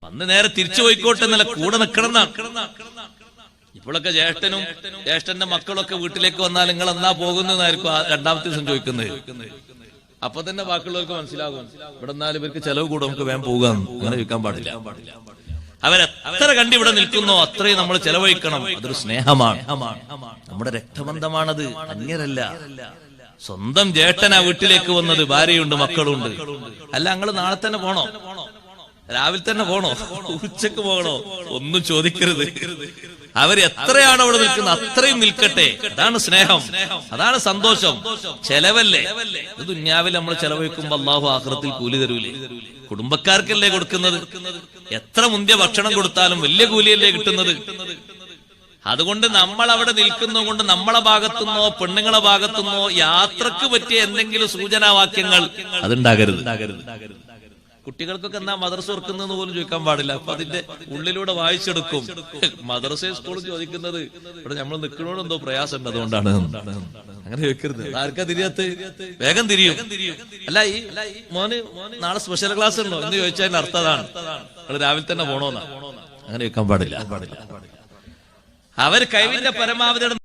അന്ന് നേരെ തിരിച്ചു പോയിക്കോട്ടെ എന്നല്ല, കൂടെ നിൽക്കണം എന്നാണ്. ഇപ്പോഴൊക്കെ ജ്യേഷ്ഠന്റെ മക്കളൊക്കെ വീട്ടിലേക്ക് വന്നാൽ നിങ്ങൾ എന്നാ പോകുന്നതായിരിക്കും രണ്ടാമത്തെ ദിവസം ചോദിക്കുന്നത്. അപ്പൊ തന്നെ ബാക്കിയുള്ളവർക്ക് മനസ്സിലാകും ഇവിടെ നിന്നാലും ഇവർക്ക് ചെലവ് കൂടെ, നമുക്ക് വേഗം പോകാം. അങ്ങനെ ചോദിക്കാൻ പാടില്ല. അവരെത്ര കണ്ട് ഇവിടെ നിൽക്കുന്നോ അത്രയും നമ്മൾ ചെലവഴിക്കണം. അതൊരു സ്നേഹമാണ്, നമ്മുടെ രക്തബന്ധമാണത്, അന്യരല്ല. സ്വന്തം ജ്യേഷ്ഠനാ വീട്ടിലേക്ക് വന്നത്, ഭാര്യയുണ്ട്, മക്കളുണ്ട്. അല്ല ഞങ്ങള് നാളെ തന്നെ പോണോ, രാവിലെ തന്നെ പോണോ, ഉച്ചക്ക് പോകണോ, ഒന്നും ചോദിക്കരുത്. അവരെത്രയാണ് അവിടെ നിൽക്കുന്നത് അത്രയും നിൽക്കട്ടെ. അതാണ് സ്നേഹം, അതാണ് സന്തോഷം. ചെലവല്ലേ ഇത് ദുനിയാവിൽ നമ്മൾ ചെലവഴിക്കുമ്പോ അല്ലാഹു ആഖിറത്തിൽ കൂലി തരൂലേ? കുടുംബക്കാർക്കല്ലേ കൊടുക്കുന്നത്. എത്ര മുന്തിയ ഭക്ഷണം കൊടുത്താലും വലിയ കൂലിയല്ലേ കിട്ടുന്നത്. അതുകൊണ്ട് നമ്മൾ അവിടെ നിൽക്കുന്നത് കൊണ്ട് നമ്മളെ ഭാഗത്തുനിന്നോ പെണ്ണുങ്ങളെ ഭാഗത്തുനിന്നോ യാത്രക്ക് പറ്റിയ എന്തെങ്കിലും സൂചനാവാക്യങ്ങൾ അതുണ്ടാകരുത്. കുട്ടികൾക്കൊക്കെ എന്നാ മദ്രസ ഓർക്കുന്നതെന്ന് പോലും ചോദിക്കാൻ പാടില്ല. അപ്പൊ അതിന്റെ ഉള്ളിലൂടെ വായിച്ചെടുക്കും. മദ്രസയും സ്കൂളും ചോദിക്കുന്നത് ഇവിടെ നമ്മൾ നിൽക്കണോട് എന്തോ പ്രയാസമുണ്ട്, അതുകൊണ്ടാണ്. അങ്ങനെ ചോദിക്കരുത്. ആർക്കാ തിരിയാത്ത? വേഗം തിരിയും. അല്ല ഈ മോന് നാളെ സ്പെഷ്യൽ ക്ലാസ് ഉണ്ടോ എന്ന് ചോദിച്ചതിന്റെ അർത്ഥം അതാണ്, നിങ്ങൾ രാവിലെ തന്നെ പോണോന്നാ. അങ്ങനെ ചോദിക്കാൻ പാടില്ല. അവർ കഴിവിന്റെ പരമാവധിയുടെ